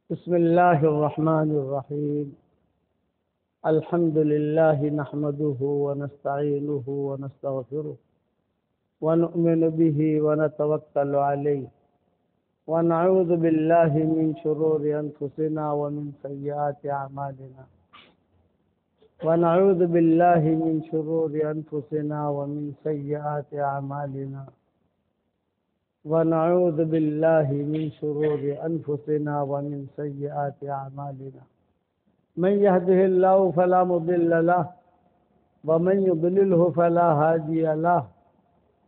بسم الله الرحمن الرحيم. الحمد لله نحمده ونستعينه ونستغفره ونؤمن به ونتوكل عليه ونعوذ بالله من شرور أنفسنا ومن سيئات أعمالنا ونعوذ بالله من شرور أنفسنا ومن سيئات أعمالنا ونعوذ بالله من شرور أنفسنا ومن سيئات أعمالنا من يهده الله فلا مضل له ومن يضلله فلا هادي له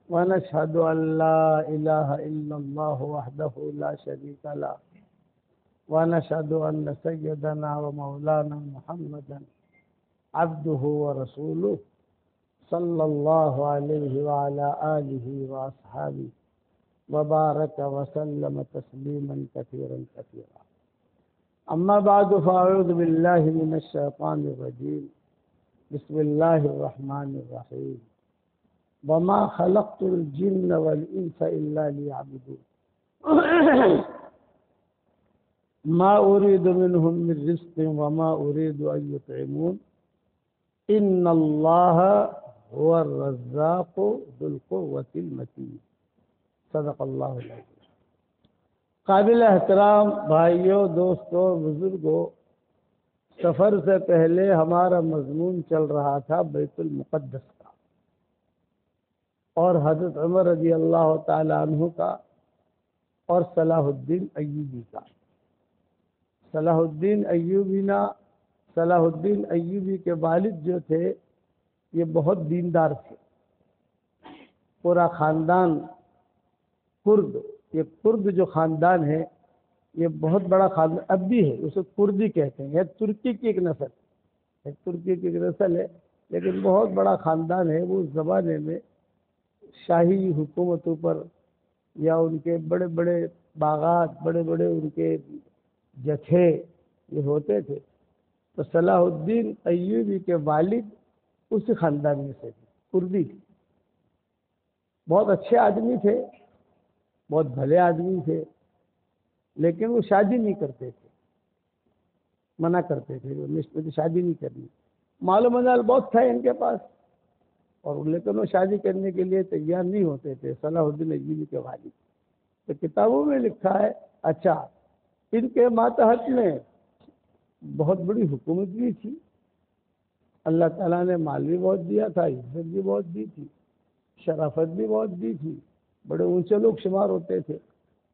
ونشهد أن لا إله إلا الله وحده لا شريك له ونشهد أن سيدنا ومولانا محمدا عبده ورسوله صلى الله عليه وعلى آله وأصحابه وبارك وسلم تسليما كثيرا كثيرا. أما بعد فأعوذ بالله من الشيطان الرجيم. بسم الله الرحمن الرحيم. وما خلقت الجن والإنس إلا ليعبدون ما أريد منهم من رزق وما أريد أن يطعمون إن الله هو الرزاق ذو القوة المتين. صدق اللہ العظیم. قابل احترام بھائیوں، دوستوں، بزرگوں، سفر سے پہلے ہمارا مضمون چل رہا تھا بیت المقدس کا اور حضرت عمر رضی اللہ تعالی عنہ کا اور صلاح الدین ایوبی کا. صلاح الدین ایوبی کے والد جو تھے یہ بہت دیندار تھے. پورا خاندان یہ کرد جو خاندان ہے یہ بہت بڑا خاندان اب بھی ہے. اسے کردی کہتے ہیں. یہ ترکی کی ایک نسل ہے لیکن بہت بڑا خاندان ہے. وہ اس زمانے میں شاہی حکومتوں پر یا ان کے بڑے بڑے باغات، بڑے بڑے ان کے جتھے یہ ہوتے تھے. تو صلاح الدین ایوبی کے والد اسی خاندان میں سے تھے، کردی تھے. بہت اچھے آدمی تھے، بہت بھلے آدمی تھے، لیکن وہ شادی نہیں کرتے تھے. منع کرتے تھے وہ شادی نہیں کرنی. مال و منال بہت تھا ان کے پاس، اور لیکن وہ شادی کرنے کے لیے تیار نہیں ہوتے تھے. صلاح الدین ایوبی کے والد. تو کتابوں میں لکھا ہے اچھا ان کے ماتحت میں بہت بڑی حکومت بھی تھی. اللہ تعالیٰ نے مال بھی بہت دیا تھا، عزت بھی بہت دی تھی، شرافت بھی بہت دی تھی. بڑے اونچے لوگ شمار ہوتے تھے.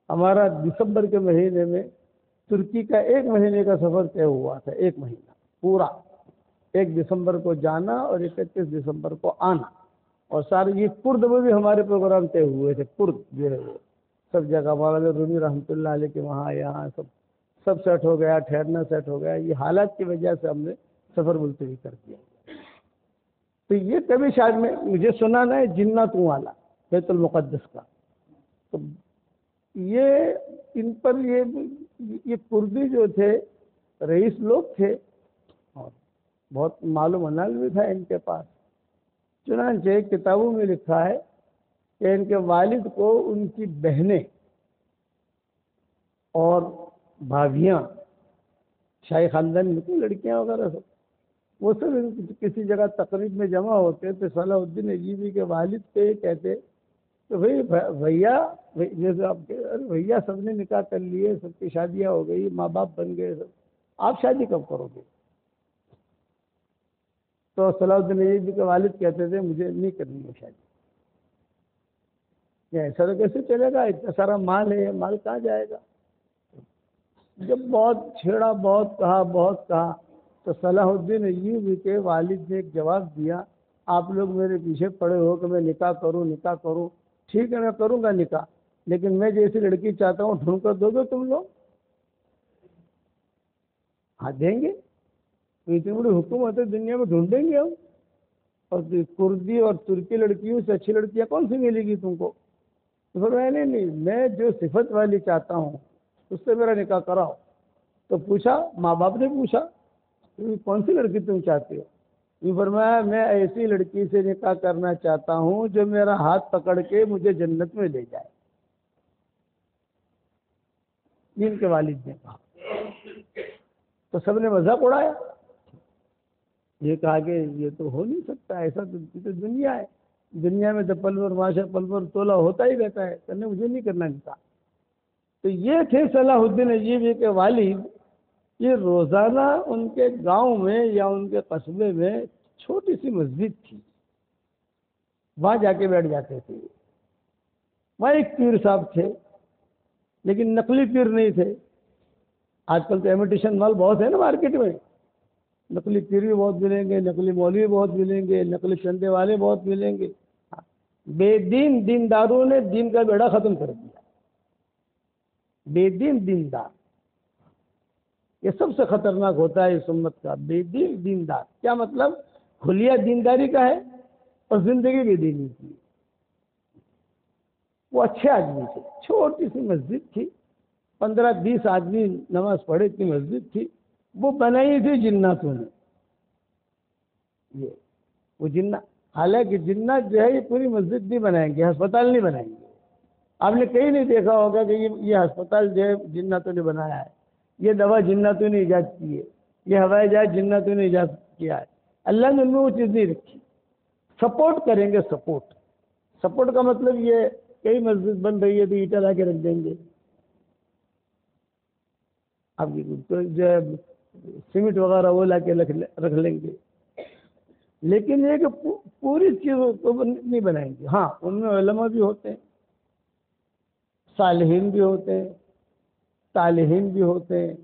ہمارا دسمبر کے مہینے میں ترکی کا 1 مہینے کا سفر طے ہوا تھا. 1 مہینہ پورا، 1 دسمبر کو جانا اور 31 دسمبر کو آنا. اور سارے یہ کرد میں بھی ہمارے پروگرام طے ہوئے تھے. کرد جو ہے وہ سب جگہ مولانا رومی رحمۃ اللہ علیہ کے وہاں یہاں سب سیٹ ہو گیا، ٹھہرنا سیٹ ہو گیا. یہ حالات کی وجہ سے ہم نے سفر ملتوی کر دیا. تو یہ کبھی شاید مجھے سنا نہ ہے جنت والا بیت المقدس کا. تو یہ ان پر یہ کردی جو تھے رئیس لوگ تھے اور بہت مال و منال بھی تھا ان کے پاس. چنانچہ کتابوں میں لکھا ہے کہ ان کے والد کو ان کی بہنیں اور بھابھیاں، شاہی خاندان میں لڑکیاں وغیرہ سب، وہ سب کسی جگہ تقریب میں جمع ہوتے تو صلاح الدین ایوبی کے والد سے کہتے تو بھیا جیسے آپ بھیا سب نے نکاح کر لیے، سب کی شادیاں ہو گئی، ماں باپ بن گئے سب، آپ شادی کب کرو گے؟ تو صلاح الدین ایوبی کے والد کہتے تھے مجھے نہیں کرنی ہے شادی. ایسا تو کیسے چلے گا؟ اتنا سارا مال ہے، مال کہاں جائے گا؟ جب بہت چھیڑا، بہت کہا تو صلاح الدین ایوبی کے والد نے ایک جواب دیا، آپ لوگ میرے پیچھے پڑے ہو کہ میں نکاح کروں. ٹھیک ہے میں کروں گا نکاح، لیکن میں جیسی لڑکی چاہتا ہوں ڈھونڈ کر دو گے تم لوگ؟ ہاں دیں گے. اتنی بڑی حکومت ہے دنیا میں، ڈھونڈیں گے ہم. اور کردی اور ترکی لڑکیوں سے اچھی لڑکیاں کون سی ملے گی تم کو؟ تو پھر نہیں، میں جو صفت والی چاہتا ہوں اس سے میرا نکاح کراؤ. تو پوچھا، ماں باپ نے پوچھا کون سی لڑکی تم چاہتے ہو؟ یہ فرمایا میں ایسی لڑکی سے نکاح کرنا چاہتا ہوں جو میرا ہاتھ پکڑ کے مجھے جنت میں لے جائے. جن کے والد نے کہا. تو سب نے مذاق اڑایا، یہ کہا کہ یہ تو ہو نہیں سکتا، ایسا تو دنیا ہے، دنیا میں تو پل پر ماشا پل پر تولا ہوتا ہی رہتا ہے، کرنے مجھے نہیں کرنا تھا۔ تو یہ تھے صلاح الدین ایوبی کے والد، یہ روزانہ ان کے گاؤں میں یا ان کے قصبے میں چھوٹی سی مسجد تھی، وہاں جا کے بیٹھ جاتے تھے۔ وہاں ایک پیر صاحب تھے، لیکن نقلی پیر نہیں تھے۔ آج کل تو امیٹیشن مال بہت ہے نا مارکیٹ میں، نقلی پیر بھی بہت ملیں گے، نقلی مولوی بہت ملیں گے، نقلی چندے والے بہت ملیں گے۔ بے دین دینداروں نے دین کا بیڑا ختم کر دیا۔ بے دین دیندار یہ سب سے خطرناک ہوتا ہے اس امت کا۔ بے دین دیندار کیا مطلب؟ حلیہ دینداری کا ہے اور زندگی بے دینی کی۔ وہ اچھے آدمی تھے، چھوٹی سی مسجد تھی، 15-20 آدمی نماز پڑھے کی مسجد تھی، وہ بنائی تھی جناتوں نے۔ یہ وہ جنات، حالانکہ جنات جو ہے یہ پوری مسجد نہیں بنائیں گے، ہسپتال نہیں بنائیں گے۔ آپ نے کہیں نہیں دیکھا ہوگا کہ یہ ہسپتال جو ہے جناتوں نے بنایا ہے، یہ دوا جناتوں نے ایجاد کی ہے، یہ ہوائی جہاز جناتوں نے ایجاد کیا ہے۔ اللہ نے ان میں وہ چیز نہیں رکھی۔ سپورٹ کریں گے، سپورٹ کا مطلب یہ کئی مسجد بن رہی ہے تو اینٹیں لا کے رکھ دیں گے، اب جو ہے سیمنٹ وغیرہ وہ لا کے رکھ لیں گے، لیکن یہ کہ پوری چیزوں کو نہیں بنائیں گے۔ ہاں ان میں علماء بھی ہوتے ہیں، صالحین بھی ہوتے ہیں، صالحین بھی ہوتے ہیں،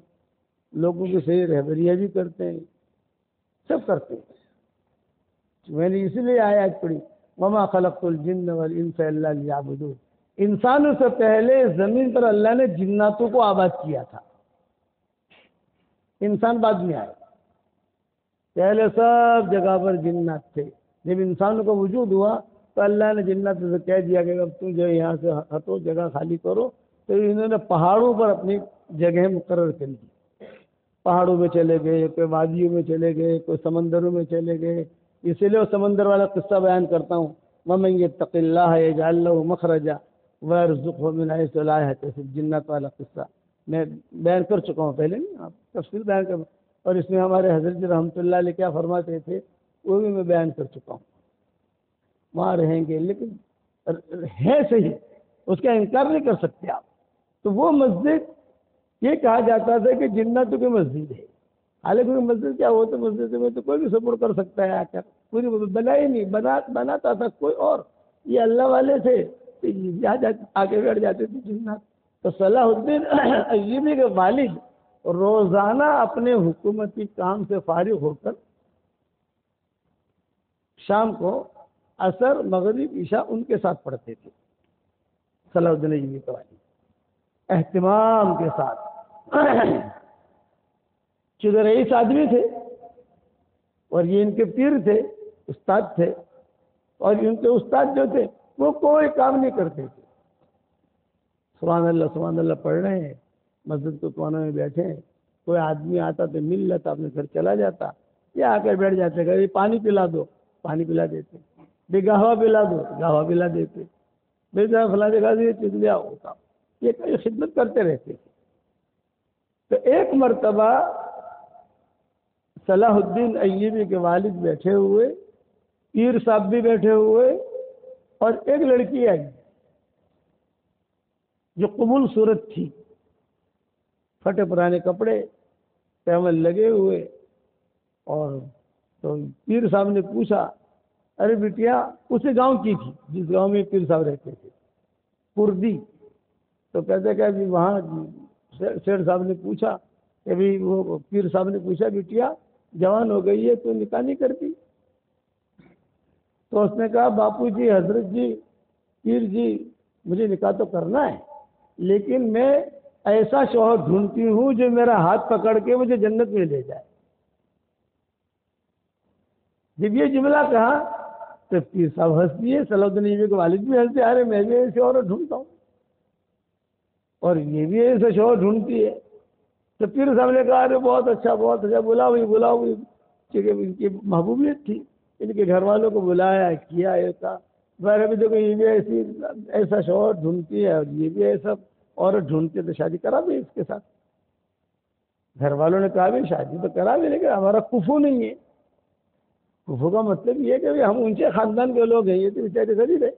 لوگوں کی صحیح رہبریاں بھی کرتے ہیں، سب کرتے ہیں۔ میں نے اسی لیے آیات پڑھی، وما خلقت الجن والانس الا لیعبدون۔ انسانوں سے پہلے زمین پر اللہ نے جناتوں کو آباد کیا تھا، انسان بعد میں آئے، پہلے سب جگہ پر جنات تھے۔ جب انسانوں کا وجود ہوا تو اللہ نے جنات سے کہہ دیا کہ اب تم جو یہاں سے ہٹو، جگہ خالی کرو، تو انہوں نے پہاڑوں پر اپنی جگہ مقرر کر دی، پہاڑوں میں چلے گئے، کوئی وادیوں میں چلے گئے، کوئی سمندروں میں چلے گئے۔ اسی لیے وہ سمندر والا قصہ بیان کرتا ہوں، وَمَن يَتَّقِ اللَّهَ يَجْعَل لَّهُ مَخْرَجًا وَيَرْزُقْهُ مِنْ حَيْثُ لَا يَحْتَسِبُ، جنات والا قصہ میں بیان کر چکا ہوں پہلے، نہیں آپ تفصیل بیان کر، اور اس میں ہمارے حضرت جی رحمۃ اللہ علیہ کیا فرماتے تھے وہ بھی میں بیان کر چکا ہوں۔ وہاں رہیں گے، لیکن ہے صحیح، اس کا انکار نہیں کر سکتے آپ۔ تو وہ مسجد یہ کہا جاتا تھا کہ جناتوں کی مسجد ہے، حالانکہ مسجد کیا ہوتا، مسجد میں تو کوئی بھی سپورٹ کر سکتا ہے آ کر، پوری بنائی نہیں، بناتا تھا کوئی اور، یہ اللہ والے تھے، یہاں آگے بیٹھ جاتے تھے جنات۔ تو صلاح الدین ایوبی کے والد روزانہ اپنے حکومتی کام سے فارغ ہو کر شام کو عصر مغرب عشاء ان کے ساتھ پڑھتے تھے، صلاح الدین ایوبی کے والد اہتمام کے ساتھ۔ چونکہ رئیس آدمی تھے اور یہ ان کے پیر تھے، استاد تھے، اور ان کے استاد جو تھے وہ کوئی کام نہیں کرتے تھے، سبحان اللہ پڑھ رہے ہیں، مسجد کے کونے میں بیٹھے ہیں، کوئی آدمی آتا تو مل لیتا، اپنے گھر چلا جاتا، یا آ کر بیٹھ جاتے، کہ پانی پلا دو، پانی پلا دیتے، بے گاہوا پلا دو، گاہوا پلا دیتے، بے فلاں جگہ سے یہ چیز لیا ہوتا، یہ کئی خدمت کرتے رہتے تھے۔ تو ایک مرتبہ صلاح الدین ایوبی کے والد بیٹھے ہوئے، پیر صاحب بھی بیٹھے ہوئے، اور ایک لڑکی آئی جو قبول صورت تھی، پھٹے پرانے کپڑے، پیمل لگے ہوئے، اور تو پیر صاحب نے پوچھا، ارے بیٹیا، اسی گاؤں کی تھی جس گاؤں میں پیر صاحب رہتے تھے، کردی۔ تو کہتے کہ ابھی وہاں سیٹھ صاحب نے پوچھا کہ ابھی وہ پیر صاحب نے پوچھا، بیٹیا جوان ہو گئی ہے تو نکاح نہیں کرتی؟ تو اس نے کہا، باپو جی، حضرت جی، پیر جی، مجھے نکاح تو کرنا ہے، لیکن میں ایسا شوہر ڈھونڈتی ہوں جو میرا ہاتھ پکڑ کے مجھے جنت میں لے جائے۔ جب یہ جملہ کہا تو پیر صاحب ہنس دیے، صلاح الدین ایوبی کے والد بھی ہنستے، ارے میں بھی ایسے عورت ڈھونڈتا ہوں اور یہ بھی ایسے شوہر ڈھونڈتی ہے۔ تو پیر صاحب نے کہا، ارے بہت اچھا، بلاؤ ہوئی، کیونکہ ان کی محبوبیت تھی، ان کے گھر والوں کو بلایا، کیا ایسا، ابھی دیکھو یہ بھی ایسا شوہر ڈھونڈتی ہے اور یہ بھی ایسا عورت ڈھونڈتی ہے، تو شادی کرا دیں اس کے ساتھ۔ گھر والوں نے کہا بھی شادی تو کرا بھی لیکن ہمارا کفو نہیں ہے. کفو کا مطلب یہ ہے کہ ہم اونچے خاندان کے لوگ ہیں, یہ تو بیچارے غریب ہے,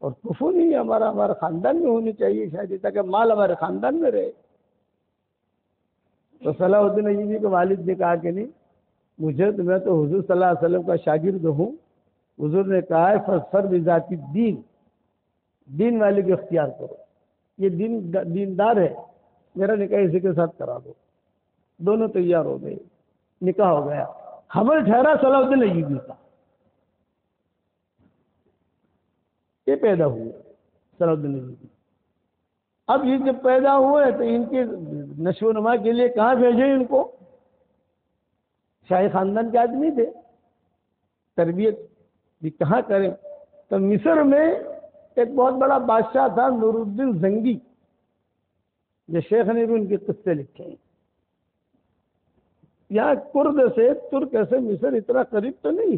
اور کفو نہیں ہے ہمارا خاندان میں ہونی چاہیے شادی تاکہ مال ہمارے خاندان میں رہے. تو صلاح الدین ایوبی کے والد نے کہا کہ نہیں, مجھے تو میں تو حضور صلی اللہ علیہ وسلم کا شاگرد ہوں. حضور نے کہا ہے فاظفر بذات الدین, دین والے کو اختیار کرو, یہ دیندار ہے, میرا نکاح اسی کے ساتھ کرا دو. دونوں تیار ہو گئے, نکاح ہو گیا. حمل ٹھہرا صلاح الدین ایوبی کا, یہ پیدا ہوئے صلاح الدین ایوبی. اب یہ جب پیدا ہوئے تو ان کے نشو و نما کے لیے کہاں بھیجے ان کو؟ شاہی خاندان کے آدمی تھے, تربیت بھی کہاں کریں؟ تو مصر میں ایک بہت بڑا بادشاہ تھا نور الدین زنگی, جو شیخ نے بھی ان کے قصے لکھے ہیں. یہاں کرد سے ترک سے مصر اتنا قریب تو نہیں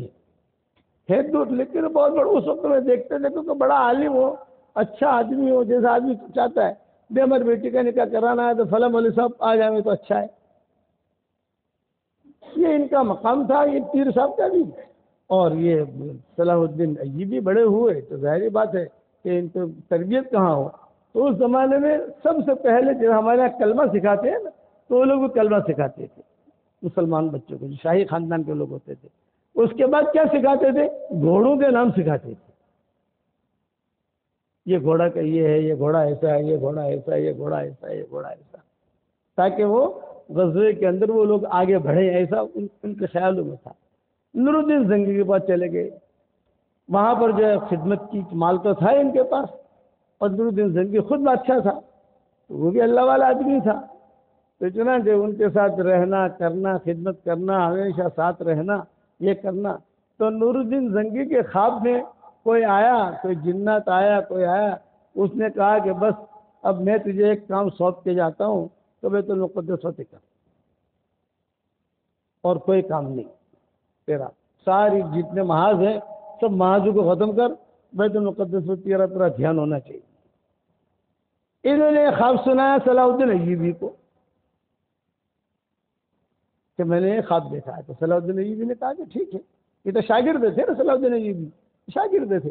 ہے دور, لیکن بہت بڑا. اس وقت میں دیکھتے تھے کہ بڑا عالم ہو, اچھا آدمی ہو, جیسا آدمی چاہتا ہے بھی ہماری بیٹی کا نکاح کرانا ہے تو فلاں مولوی صاحب آ جائیں تو اچھا ہے. یہ ان کا مقام تھا, یہ پیر صاحب کا بھی. اور یہ صلاح الدین ایوبی بڑے ہوئے تو ظاہری بات ہے کہ ان کو تربیت کہاں ہو. تو اس زمانے میں سب سے پہلے جب ہمارے یہاں کلمہ سکھاتے ہیں نا, تو وہ لوگ کلمہ سکھاتے تھے مسلمان بچوں کو, جو شاہی خاندان کے لوگ ہوتے تھے. اس کے بعد کیا سکھاتے تھے؟ گھوڑوں کے نام سکھاتے تھے. یہ گھوڑا کا یہ ہے, یہ گھوڑا ایسا ہے, یہ گھوڑا ایسا ہے, یہ گھوڑا ایسا ہے, یہ گھوڑا ایسا, تاکہ وہ غزوے کے اندر وہ لوگ آگے بڑھیں, ایسا ان کے خیالوں میں تھا. نور الدین زنگی کے پاس چلے گئے, وہاں پر جو ہے خدمت کی مال تو تھا ان کے پاس, اور نور الدین زنگی خود بادشاہ تھا, وہ بھی اللہ والا آدمی تھا. تو چنانچہ ان کے ساتھ رہنا کرنا, خدمت کرنا, ہمیشہ ساتھ رہنا, یہ کرنا. تو نور الدین زنگی کے خواب میں کوئی آیا, کوئی جنات آیا, کوئی آیا, اس نے کہا کہ بس اب میں تجھے ایک کام سونپ کے جاتا ہوں, تو بیت المقدس فتح کر, اور کوئی کام نہیں تیرا, ساری جتنے محاذ ہیں سب محاذوں کو ختم کر, بیت المقدس پر تیرا دھیان ہونا چاہیے. انہوں نے خواب سنایا صلاح الدین ایوبی کو کہ میں نے یہ خواب دیکھا ہے. تو صلاح الدین ایوبی نے کہا کہ ٹھیک ہے, یہ تو شاگرد تھے نا صلاح الدین ایوبی, شاگرد تھے.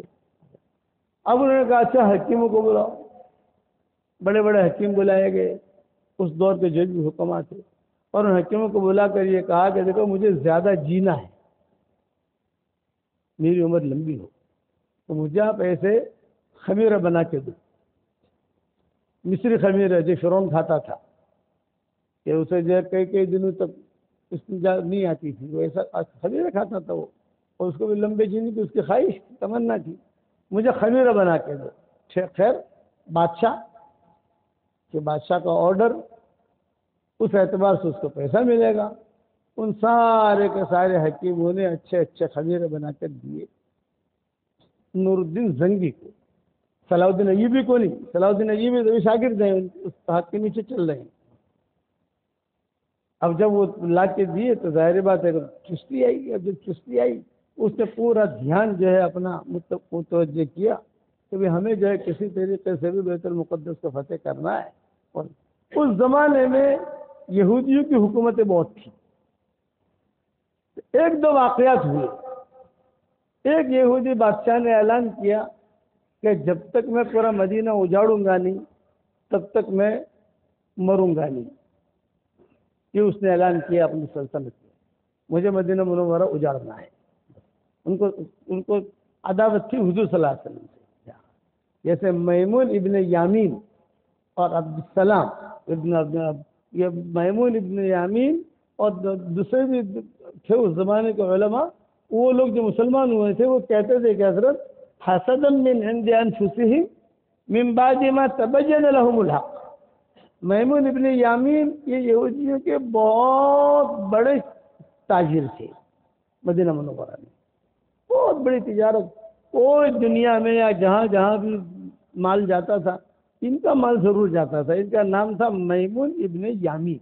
اب انہوں نے کہا اچھا حکیموں کو بلاؤ. بڑے بڑے حکیم بلائے گئے, اس دور کے جو بھی حکماں تھے, اور ان حکیموں کو بلا کر یہ کہا کہ دیکھو مجھے زیادہ جینا ہے, میری عمر لمبی ہو, تو مجھے آپ ایسے خمیرہ بنا کے دو. مصری خمیرہ جو فرعون کھاتا تھا, کہ اسے جو ہے کئی دنوں تک استنجا نہیں آتی تھی, وہ ایسا خمیرہ کھاتا تھا وہ, اور اس کو بھی لمبے جینے کی اس کی خواہش تمنا تھی. مجھے خمیرہ بنا کے دو. خیر بادشاہ کہ بادشاہ کا آرڈر, اس اعتبار سے اس کو پیسہ ملے گا. ان سارے کے سارے حکیموں نے اچھے اچھے خمیرے بنا کر دیے نور الدین زنگی کو, صلاح الدین ایوبی کو نہیں. صلاح الدین ایوبی تو شاگرد ہیں, اس ہاتھ کے نیچے چل رہے ہیں. اب جب وہ لا کے دیے تو ظاہر بات ہے چستی آئی. اب جب چستی آئی, اس نے پورا دھیان جو ہے اپنا متوجہ کیا کہ بھی ہمیں جو ہے کسی طریقے سے بھی بیت المقدس کو فتح کرنا ہے. اور اس زمانے میں یہودیوں کی حکومتیں بہت تھیں. ایک دو واقعات ہوئے. ایک یہودی بادشاہ نے اعلان کیا کہ جب تک میں پورا مدینہ اجاڑوں گا نہیں تب تک میں مروں گا نہیں. یہ اس نے اعلان کیا اپنی سلطنت میں, مجھے مدینہ منورہ اجاڑنا ہے. ان کو عداوت تھی حضور صلی اللہ علیہ وسلم سے. جیسے میمون ابن یامین اور عبدالسلام ابن, یہ میمون ابن یامین اور دوسرے بھی تھے اس زمانے کے علماء, وہ لوگ جو مسلمان ہوئے تھے وہ کہتے تھے کہ حضرت حسدا من عند انفسهم من بعد ما تبين لهم الحق. میمون ابن یامین یہ یہودیوں کے بہت بڑے تاجر تھے مدینہ منورہ میں, بہت بڑی تجارت. کوئی دنیا میں یا جہاں جہاں بھی مال جاتا تھا ان کا مال ضرور جاتا تھا. ان کا نام تھا میمون ابن یامین.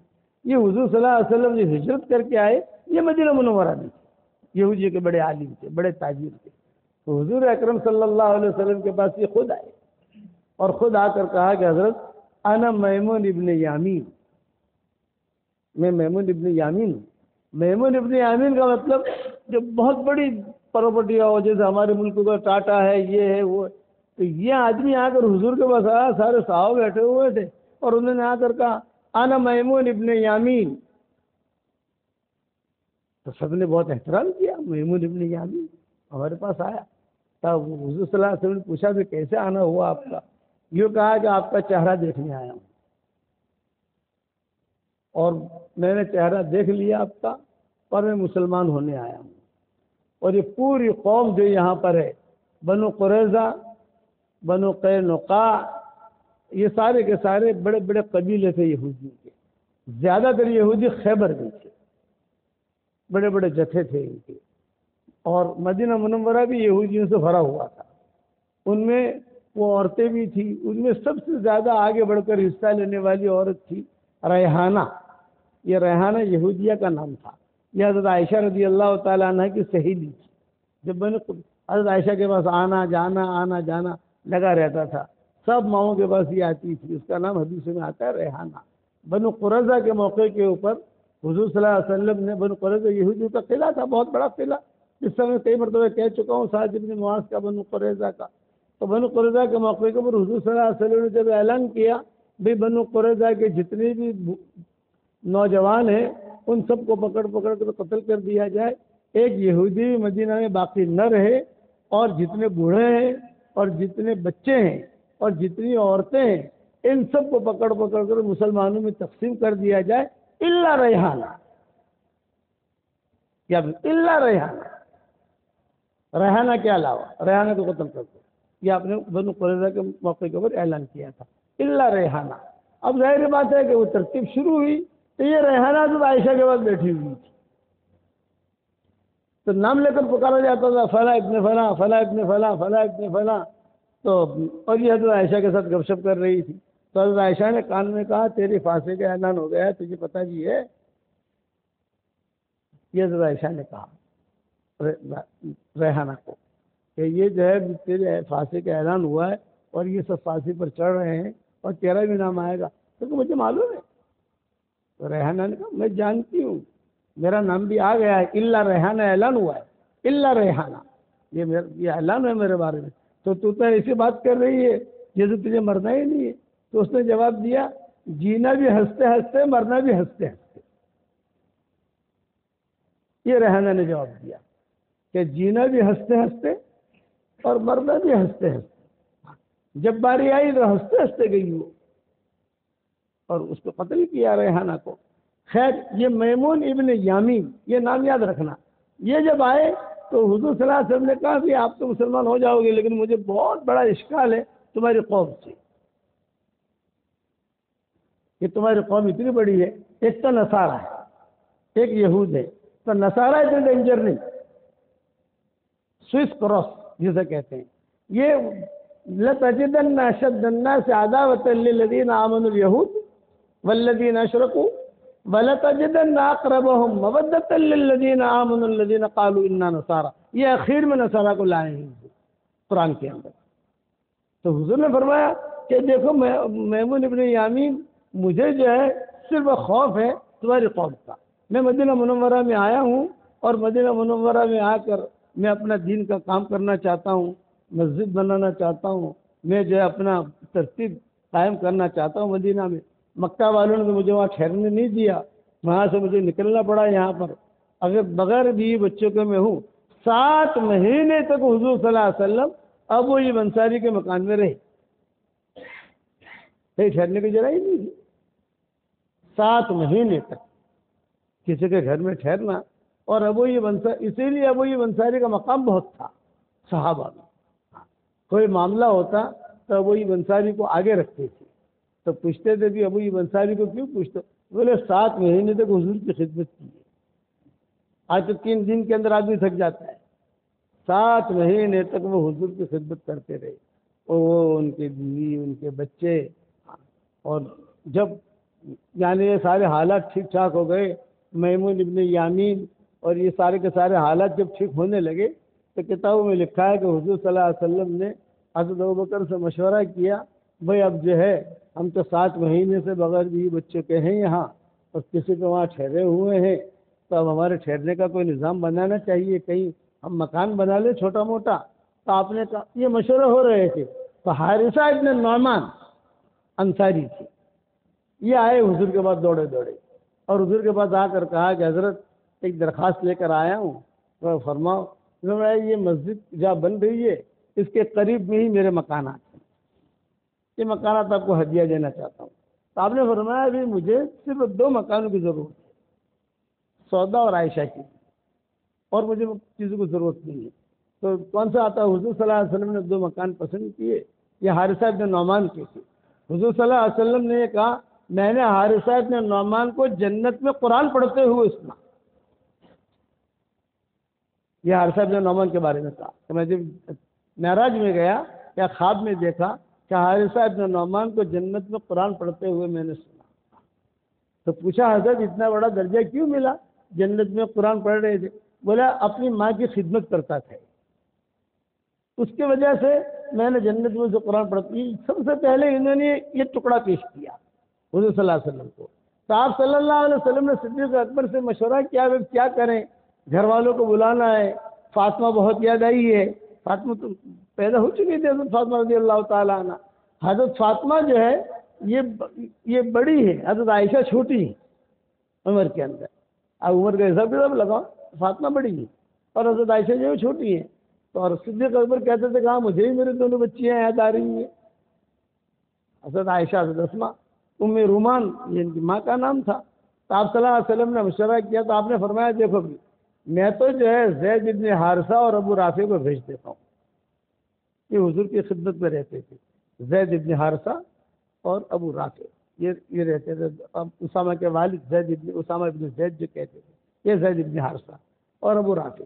یہ حضور صلی اللہ علیہ وسلم جو ہجرت کر کے آئے یہ مدینہ منورہ میں تھے. یہودیوں کے بڑے عالم تھے, بڑے تاجر تھے. تو حضور اکرم صلی اللہ علیہ وسلم کے پاس یہ خود آئے اور خود آ کر کہا کہ حضرت انا میمون ابن یامین، میں میمون ابن یامین ہوں۔ میمون ابن یامین کا مطلب جو بہت بڑی پراپرٹی ہو، جیسے ہمارے ملک کا ٹاٹا ہے، یہ ہے وہ، تو یہ آدمی آ کر حضور کے پاس آیا، سارے صحابہ بیٹھے ہوئے تھے اور انہوں نے آ کر کہا انا میمون ابن یامین، تو سب نے بہت احترام کیا، میمون ابن یامین ہمارے پاس آیا۔ تب حضور صلی اللہ علیہ وسلم نے پوچھا کہ کیسے آنا ہوا آپ کا؟ یہ کہا کہ آپ کا چہرہ دیکھنے آیا ہوں، اور میں نے چہرہ دیکھ لیا آپ کا، اور میں مسلمان ہونے آیا ہوں۔ اور یہ پوری قوم جو یہاں پر ہے، بنو قریظہ، بنو قینقاع، یہ سارے کے سارے بڑے بڑے قبیلے تھے یہودیوں کے، زیادہ تر یہودی خیبر میں تھے، بڑے بڑے جتھے تھے ان کے، اور مدینہ منورہ بھی یہودیوں سے بھرا ہوا تھا۔ ان میں وہ عورتیں بھی تھیں، ان میں سب سے زیادہ آگے بڑھ کر حصہ لینے والی عورت تھی ریحانہ۔ یہ ریحانہ یہودیہ کا نام تھا، یہ حضرت عائشہ رضی اللہ تعالیٰ عنہ کی سہیلی تھی۔ جب حضرت عائشہ کے پاس آنا جانا لگا رہتا تھا، سب ماؤں کے پاس یہ آتی تھی، اس کا نام حدیث میں آتا ہے ریحانہ۔ بنو قریظہ کے موقع کے اوپر حضور صلی اللہ علیہ وسلم نے، بنو قریظہ یہودیوں کا قلعہ تھا، بہت بڑا قلعہ، جس سے میں کئی مرتبہ کہہ چکا ہوں، سعد بن معاذ کا بنو قریظہ کا۔ تو بنو قریظہ کے موقع کے اوپر حضور صلی اللہ علیہ وسلم نے جب اعلان کیا بھائی بنو قریظہ کے جتنے بھی نوجوان ہیں ان سب کو پکڑ کر قتل کر دیا جائے، ایک یہودی بھی مدینہ میں باقی نہ رہے، اور جتنے بوڑھے ہیں اور جتنے بچے ہیں اور جتنی عورتیں ہیں ان سب کو پکڑ کر مسلمانوں میں تقسیم کر دیا جائے، الا ریحانہ، یا الا ریحانہ، ریحانہ کے علاوہ، ریحانہ کو قتل کر دو، یہ آپ نے بنو قریظہ کے موقع کے اوپر اعلان کیا تھا، الا ریحانہ۔ اب ظاہر بات ہے کہ وہ ترتیب شروع ہوئی تو یہ ریحانہ تو عائشہ کے بعد بیٹھی ہوئی تھی، تو نام لے کر پکارا جاتا تھا، فلاں ابن فلاں، فلاں ابن فلاں، فلاں ابن فلاں، تو اور یہ حضرت عائشہ کے ساتھ گپ شپ کر رہی تھی، تو حضرت عائشہ نے کان میں کہا تیرے پھانسی کا اعلان ہو گیا ہے، تجھے پتہ بھی ہے؟ یہ حضرت عائشہ نے کہا ریحانہ کو کہ یہ جو ہے تیرے پھانسی کا اعلان ہوا ہے اور یہ سب پھانسی پر چڑھ رہے ہیں اور تیرا بھی نام آئے گا، تو مجھے معلوم ہے۔ تو ریحانہ نے کہا میں جانتی ہوں، میرا نام بھی آ گیا ہے، الا ریحانہ اعلان ہوا ہے، الا ریحانہ، یہ اعلان ہے میرے بارے میں، تو ایسی بات کر رہی ہے جیسے تجھے مرنا ہی نہیں ہے۔ تو اس نے جواب دیا جینا بھی ہنستے ہنستے، مرنا بھی ہنستے ہنستے۔ یہ ریحانہ نے جواب دیا کہ جینا بھی ہنستے ہنستے اور مرنا بھی ہنستے ہنستے۔ جب باری آئی تو ہنستے ہنستے گئی وہ، اور اس کو قتل کیا ریحانہ کو۔ خیر، یہ میمون ابن یامین، یہ نام یاد رکھنا۔ یہ جب آئے تو حضور صلی اللہ علیہ وسلم نے کہا کہ آپ تو مسلمان ہو جاؤ گے، لیکن مجھے بہت بڑا اشکال ہے تمہاری قوم سے، کہ تمہاری قوم اتنی بڑی ہے، ایک تو نصارہ ہے، ایک یہود ہے، تو نصارہ اتنے ڈینجر نہیں، سوئس کراس جسے کہتے ہیں، یہ لَتَجِدَنَّ أَشَدَّ النَّاسِ عَدَاوَةً لِلَّذِينَ آمَنُوا الْيَهُودُ وَالَّذِينَ أَشْرَكُوا وَلَتَجِدَنَّ أَقْرَبَهُمْ مَوَدَّةً لِلَّذِينَ آمَنُوا الَّذِينَ قَالُوا إِنَّا نَصَارَىٰ۔ یہ اخیر میں نصارہ کو لائے ہیں قرآن کے اندر۔ تو حضور نے فرمایا کہ دیکھو میمون ابن یامین، مجھے جو ہے صرف خوف ہے تمہاری قوم کا، میں مدینہ منورہ میں آیا ہوں اور مدینہ منورہ میں آ کر میں اپنا دین کا کام کرنا چاہتا ہوں، مسجد بنانا چاہتا ہوں، میں جو ہے اپنا ترتیب قائم کرنا چاہتا ہوں مدینہ میں۔ مکہ والوں نے مجھے وہاں ٹھہرنے نہیں دیا، وہاں سے مجھے نکلنا پڑا یہاں پر، اگر بغیر بیوی بچوں کے میں ہوں۔ 7 مہینے تک حضور صلی اللہ علیہ وسلم ابو ایوب انصاری کے مکان میں رہے، کہیں ٹھہرنے کی جگہ ہی نہیں تھی۔ 7 مہینے تک کسی کے گھر میں ٹھہرنا، اور ابو ایوب انصاری، اسی لیے ابو ایوب انصاری کا مقام بہت تھا صحابہ میں، کوئی معاملہ ہوتا تو ابو ایوب انصاری کو آگے رکھتے تھے، تو پوچھتے تھے کہ ابو ایوب انصاری کو کیوں پوچھتے؟ بولے 7 مہینے تک حضور کی خدمت کی ہے۔ آج تو 3 دن کے اندر آدمی تھک جاتا ہے، 7 مہینے تک وہ حضور کی خدمت کرتے رہے، اور وہ ان کے بیوی، ان کے بچے، اور جب یعنی یہ سارے حالات ٹھیک ٹھاک ہو گئے، میمون ابن یامین اور یہ سارے کے سارے حالات جب ٹھیک ہونے لگے، تو کتابوں میں لکھا ہے کہ حضور صلی اللہ علیہ وسلم نے حضرت ابوبکر سے مشورہ کیا بھائی اب جو ہے ہم تو 7 مہینے سے بغیر بیوی بچوں کے ہیں یہاں اور کسی کو وہاں ٹھہرے ہوئے ہیں، تو اب ہمارے ٹھہرنے کا کوئی نظام بنانا چاہیے، کہیں ہم مکان بنا لیں چھوٹا موٹا۔ تو آپ نے کہا یہ مشورے ہو رہے تھے، تو حارثہ ابن نعمان انصاری تھے، یہ آئے حضور کے پاس دوڑے دوڑے، اور حضور کے پاس آ کر کہا کہ حضرت ایک درخواست لے کر آیا ہوں، تو فرماؤ۔ یہ مسجد جہاں بن رہی ہے اس کے قریب میں ہی میرے مکانات ہیں، یہ مکانات آپ کو ہدیہ دینا چاہتا ہوں۔ تو آپ نے فرمایا ابھی مجھے صرف 2 مکانوں کی ضرورت ہے، سودا اور عائشہ کی، اور مجھے چیزوں کی ضرورت نہیں ہے۔ تو کون سا آتا ہے؟ حضور صلی اللہ علیہ وسلم نے 2 مکان پسند کیے، یہ حارثہ ابن نعمان کے تھے۔ حضور صلی اللہ علیہ وسلم نے یہ کہا میں نے حارثہ ابن نعمان کو جنت میں قرآن پڑھتے ہوئے سنا۔ یہ حارثہ ابن نعمان کے بارے میں کہا کہ میں جب معراج میں گیا یا خواب میں دیکھا کہ حارثہ ابن نعمان کو جنت میں قرآن پڑھتے ہوئے میں نے سنا۔ تو پوچھا حضرت اتنا بڑا درجہ کیوں ملا، جنت میں قرآن پڑھ رہے تھے؟ بولا اپنی ماں کی خدمت کرتا تھا، اس کی وجہ سے میں نے جنت میں سے قرآن پڑھتی۔ سب سے پہلے انہوں نے یہ ٹکڑا پیش کیا حضور صلی اللہ علیہ وسلم کو۔ تو آپ صلی اللہ علیہ وسلم نے صدیق اکبر سے مشورہ کیا وہ کیا کریں، گھر والوں کو بلانا ہے، فاطمہ بہت یاد آئی ہے، فاطمہ تو پیدا ہو چکی تھی حضرت فاطمہ رضی اللہ تعالیٰ عنہ۔ حضرت فاطمہ جو ہے یہ بڑی ہے، حضرت عائشہ چھوٹی ہے عمر کے اندر، اب عمر کا حساب کتاب لگاؤ، فاطمہ بڑی ہے اور حضرت عائشہ جو ہے چھوٹی ہے۔ تو اور صدیق اکبر کہتے تھے کہا مجھے ہی میرے دونوں بچیاں یاد آ رہی ہیں، حضرت عائشہ حضرت اسماء، ام رومان یہ ان کی ماں کا نام تھا۔ تو آپ صلی اللہ علیہ وسلم نے مشورہ کیا تو آپ نے فرمایا دیکھو بھی میں تو جو ہے زید ابن حارثہ اور ابو رافع کو بھیج دیتا ہوں، یہ حضور کی خدمت میں رہتے تھے، زید ابن حارثہ اور ابو رافع یہ رہتے تھے۔ اب اسامہ کے والد اسامہ ابن زید جو کہتے تھے، یہ زید ابن حارثہ اور ابو رافع۔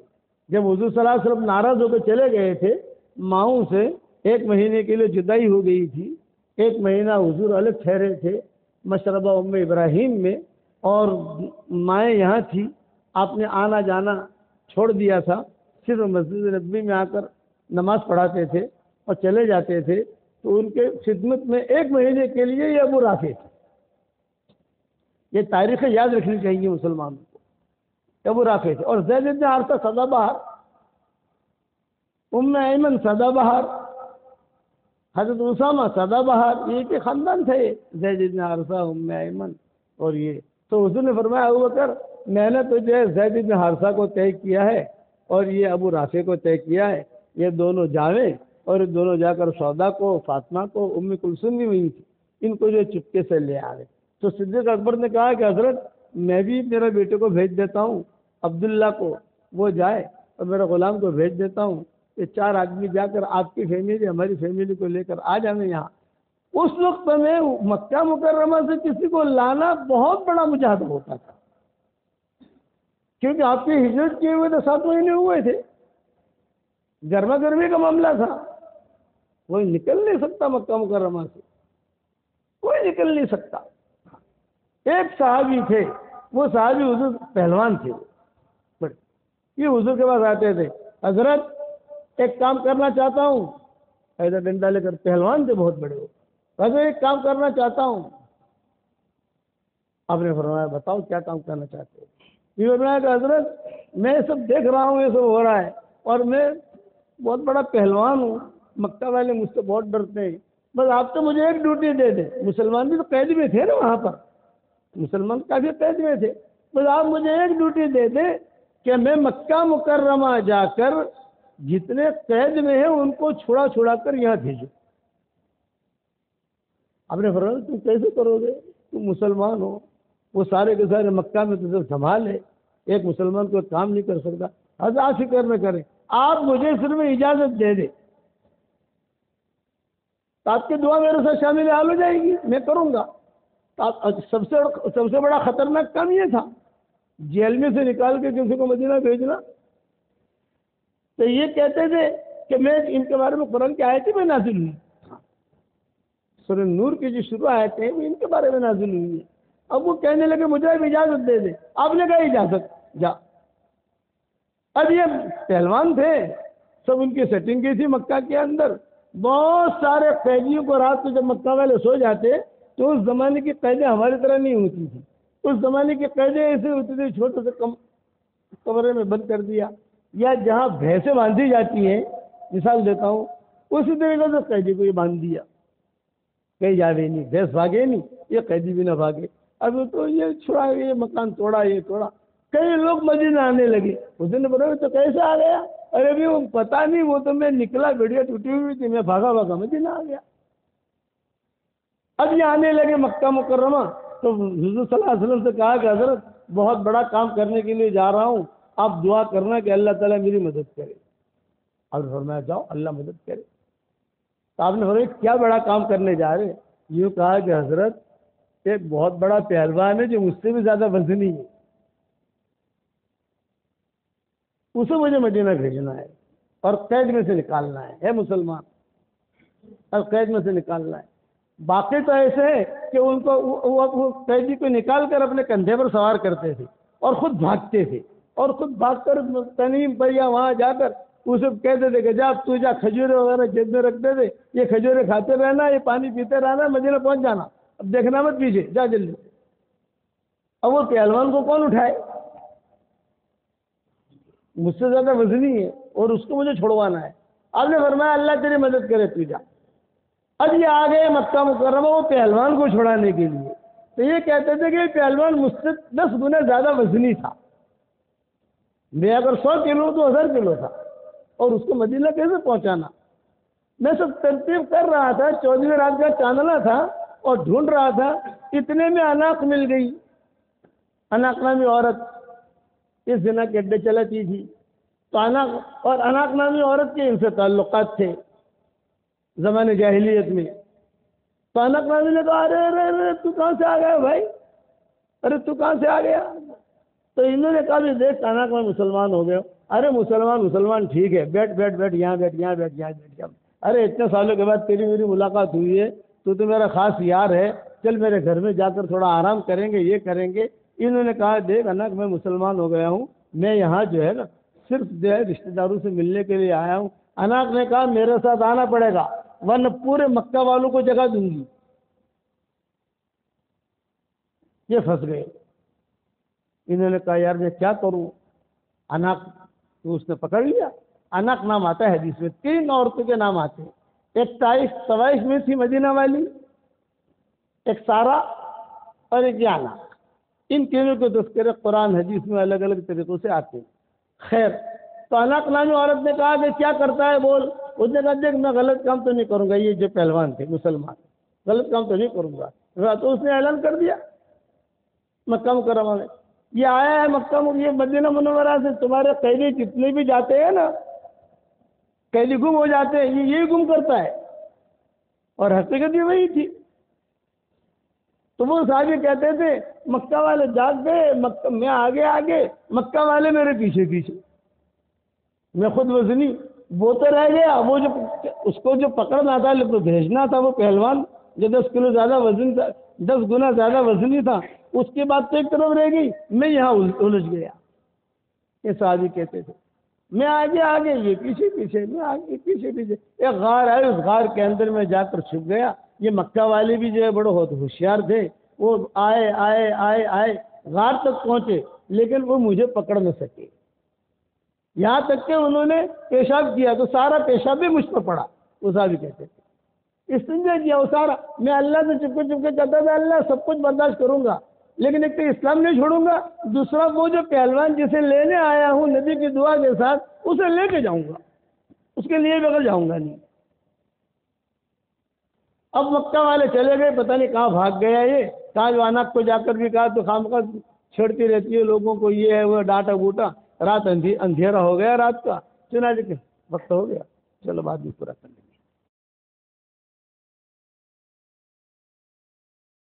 جب حضور صلی اللہ علیہ وسلم ناراض ہو کے چلے گئے تھے، ماؤں سے 1 مہینے کے لیے جدائی ہو گئی تھی، 1 مہینہ حضور الگ ٹھہرے تھے مشربہ ام ابراہیم میں، اور مائیں یہاں تھی، آپ نے آنا جانا چھوڑ دیا تھا، صرف مسجد نبوی میں آ کر نماز پڑھاتے تھے اور چلے جاتے تھے۔ تو ان کے خدمت میں 1 مہینے کے لیے یہ ابو رافع تھے۔ یہ تاریخ یاد رکھنی چاہیے مسلمانوں کو، ابو رافع تھے۔ اور زید بن حارثہ سدا بہار، ام ایمن سدا بہار، حضرت اسامہ سدا بہار، یہ کہ خاندان تھے زید بن حارثہ، ام ایمن اور یہ۔ تو حضور نے فرمایا ابو بکر میں نے تو جو ہے زید بن حارثہ کو طے کیا ہے اور یہ ابو رافع کو طے کیا ہے، یہ دونوں جاویں اور یہ دونوں جا کر سودا کو، فاطمہ کو، ام کلثوم بھی وہیں تھی، ان کو جو چپکے سے لے آئے۔ تو صدیق اکبر نے کہا کہ حضرت میں بھی میرے بیٹے کو بھیج دیتا ہوں عبداللہ کو، وہ جائے، اور میرے غلام کو بھیج دیتا ہوں، یہ 4 آدمی جا کر آپ کی فیملی ہماری فیملی کو لے کر آ جانے یہاں۔ اس وقت میں مکہ مکرمہ سے کسی کو لانا بہت بڑا مجاہدہ ہوتا تھا، کیونکہ آپ کی ہجرت کیے ہوئے تو 7 مہینے ہوئے تھے، گرما گرمی کا معاملہ تھا، کوئی نکل نہیں سکتا مکہ مکرمہ سے، کوئی نکل نہیں سکتا۔ ایک صحابی تھے، وہ صحابی حضور پہلوان تھے، یہ حضور کے پاس آتے تھے، حضرت ایک کام کرنا چاہتا ہوں، ایسا ڈنڈا لے کر، پہلوان تھے بہت بڑے، حضرت ایک کام کرنا چاہتا ہوں۔ آپ نے فرمایا بتاؤ کیا کام کرنا چاہتے ہو؟ یہ فرمایا کہ حضرت میں سب دیکھ رہا ہوں، یہ سب ہو رہا ہے، اور میں بہت بڑا پہلوان ہوں، مکہ والے مجھ سے بہت ڈرتے ہیں، بس آپ تو مجھے ایک ڈیوٹی دے دیں، مسلمان بھی تو قید میں تھے نا وہاں پر، مسلمان کافی قید میں تھے، بس آپ مجھے ایک ڈیوٹی دے دیں کہ میں مکہ مکرمہ جا کر جتنے قید میں ہیں ان کو چھڑا چھڑا کر یہاں بھیجو۔ آپ نے فرمایا تم کیسے کرو گے، تم مسلمان ہو، وہ سارے کے سارے مکہ میں تو سنبھال ہے، ایک مسلمان کو کام نہیں کر سکتا۔ حضرت آپ فکر نہ کریں، آپ مجھے صرف اجازت دے دیں، تو آپ کی دعا میرے ساتھ شامل حال ہو جائے گی، میں کروں گا۔ سب سے بڑا خطرناک کام یہ تھا، جیل میں سے نکال کے کسی کو مدینہ بھیجنا۔ تو یہ کہتے تھے کہ میں ان کے بارے میں قرآن کی آیتیں میں نازل ہوئی، سورہ نور کی جو شروع آیتیں ہیں وہ ان کے بارے میں نازل ہوئی ہیں۔ اب وہ کہنے لگے مجھے اب اجازت دے دے، آپ نے کہا اجازت جا۔ اب یہ پہلوان تھے، سب ان کی سیٹنگ کی تھی مکہ کے اندر، بہت سارے قیدیوں کو رات کو جب مکہ والے سو جاتے تو اس زمانے کی قیدیں ہماری طرح نہیں ہوتی تھی. اس زمانے کی قیدیں ایسے ہوتی تھی, چھوٹے سے کمرے میں بند کر دیا, یا جہاں بھینسیں باندھی جاتی ہیں, مثال دیتا ہوں, اسی طریقے سے قیدی کو یہ باندھ دیا, کہیں جاوے نہیں, بھینس بھاگے نہیں, یہ قیدی بھی نہ بھاگے. ابھی تو یہ چھڑا, یہ مکان توڑا, یہ توڑا. کئی لوگ مدینہ آنے لگے. اس دن بولے تو کیسے آ گیا؟ ارے بھی وہ پتا نہیں, وہ تو میں نکلا, گڑیا ٹوٹی ہوئی تھی, میں بھاگا مدینہ آ گیا. اب یہ آنے لگے مکہ مکرمہ, تو حضور صلی اللہ علیہ وسلم سے کہا کہ حضرت بہت بڑا کام کرنے کے لیے جا رہا ہوں, آپ دعا کرنا کہ اللہ تعالیٰ میری مدد کرے. اب فرمایا جاؤ, اللہ مدد کرے. تو آپ نے فرمایا کیا بڑا کام کرنے جا رہے؟ یوں کہا کہ حضرت ایک بہت بڑا پہلوان ہے جو مجھ سے بھی زیادہ وزنی ہے, اسے مجھے مدینہ بھیجنا ہے اور قید میں سے نکالنا ہے مسلمان, اور قید میں سے نکالنا ہے. باقی تو ایسے ہے کہ ان کو وہ قیدی کو نکال کر اپنے کندھے پر سوار کرتے تھے اور خود بھاگتے تھے, اور خود بھاگ کر تنیم پر یا وہاں جا کر اسے کہتے تھے کہ جا تو جا, کھجورے وغیرہ جیب میں رکھتے تھے, یہ کھجورے کھاتے رہنا, یہ پانی پیتے رہنا, مدینہ پہنچ جانا, اب دیکھنا مت پیچھے, جا جلدی. اب وہ پہلوان کو کون اٹھائے؟ مجھ سے زیادہ وزنی ہے اور اس کو مجھے چھڑوانا ہے. آپ نے فرمایا اللہ تیری مدد کرے, تو جا. اب یہ آ گئے مکہ مکرمہ وہ پہلوان کو چھڑانے کے لیے. تو یہ کہتے تھے کہ یہ پہلوان مجھ سے 10 گنا زیادہ وزنی تھا, میں اگر 100 کلو تو 1000 کلو تھا, اور اس کو مدینہ کیسے پہنچانا؟ میں سب ترتیب کر رہا تھا, 14ویں رات کا چاندنا تھا اور ڈھونڈ رہا تھا. اتنے میں اناق مل گئی, اناق نامی عورت, اس زنا کے اڈے چلاتی تھی. تو اناق نامی عورت کے ان سے تعلقات تھے زمانے جاہلیت میں. تو اناق نامی نے کہا ارے ارے ارے تو کہاں سے آ گیا بھائی, ارے تو کہاں سے آ گیا؟ تو انہوں نے کہا بھی دیکھ اناق میں مسلمان ہو گئے. ارے مسلمان ٹھیک ہے, بیٹھ بیٹھ بیٹھ, یہاں بیٹھ, یہاں بیٹھ, یہاں بیٹھ جا. ارے اتنے سالوں کے بعد تیری میری ملاقات ہوئی ہے, تو میرا خاص یار ہے, چل میرے گھر میں جا کر تھوڑا آرام کریں گے, یہ کریں گے. انہوں نے کہا دیکھ اناق میں مسلمان ہو گیا ہوں, میں یہاں جو ہے نا صرف جو ہے رشتہ داروں سے ملنے کے لیے آیا ہوں. اناق نے کہا میرے ساتھ آنا پڑے گا ورنہ پورے مکہ والوں کو جگہ دوں گی. یہ پھنس گئے. انہوں نے کہا یار میں کیا کروں؟ اناق تو اس نے پکڑ لیا. اناق نام آتا ہے حدیث میں, 3 عورتوں کے نام آتے ہیں. ایک طائف میں تھی مدینہ والی, ایک سارا, اور ایک اناق. ان تینوں کے تذکرے قرآن حدیث میں الگ الگ طریقوں سے آتے ہیں. خیر, تو اناق نامی عورت نے کہا کہ کیا کرتا ہے بول. اس نے کہا دیکھ میں غلط کام تو نہیں کروں گا, یہ جو پہلوان تھے مسلمان, غلط کام تو نہیں کروں گا. تو اس نے اعلان کر دیا مکہ مکرمہ میں, یہ آیا ہے یہ مدینہ منورہ سے تمہارے قیدی جتنے بھی جاتے ہیں نا, قیدی گم ہو جاتے ہیں, یہ یہی گم کرتا ہے. اور حقیقت یہ وہی تھی. تو وہ صحابی کہتے تھے مکہ والے جاگ گئے, میں آگے آگے, مکہ والے میرے پیچھے پیچھے, میں خود وزنی, وہ تو رہ گیا, وہ جو اس کو جو پکڑنا تھا تو بھیجنا تھا, وہ پہلوان جو 10 کلو زیادہ وزن تھا, 10 گنا زیادہ وزنی تھا, اس کے بعد تو ایک طرف رہ گئی, میں یہاں الجھ گیا. یہ صحابی کہتے تھے میں آگے آگے, یہ پیچھے پیچھے, میں آگے پیچھے پیچھے. ایک غار ہے, اس غار کے اندر میں جا کر چھپ گیا. یہ مکہ والے بھی جو ہے بڑے ہوشیار تھے, وہ آئے آئے آئے آئے غار تک پہنچے, لیکن وہ مجھے پکڑ نہ سکے. یہاں تک کہ انہوں نے پیشاب کیا تو سارا پیشاب بھی مجھ پر پڑا. وہ صحابی کہتے تھے استنجا کیا وہ سارا. میں اللہ سے چپکے چپکے کہتا تھا اللہ سب کچھ برداشت کروں گا, لیکن ایک تو اسلام نہیں چھوڑوں گا, دوسرا وہ جو پہلوان جسے لینے آیا ہوں نبی کی دعا کے ساتھ, اسے لے کے جاؤں گا, اس کے لیے بغیر جاؤں گا نہیں. اب مکہ والے چلے گئے, پتہ نہیں کہاں بھاگ گیا یہ. تاج واناک کو جا کر بھی کہا تو خامخواہ چھیڑتی رہتی ہے لوگوں کو, یہ ہے وہ ڈانٹا بوٹا. رات اندھیرا ہو گیا رات کا, چنانچہ وقت ہو گیا, چلو بعد میں پورا کر لیں.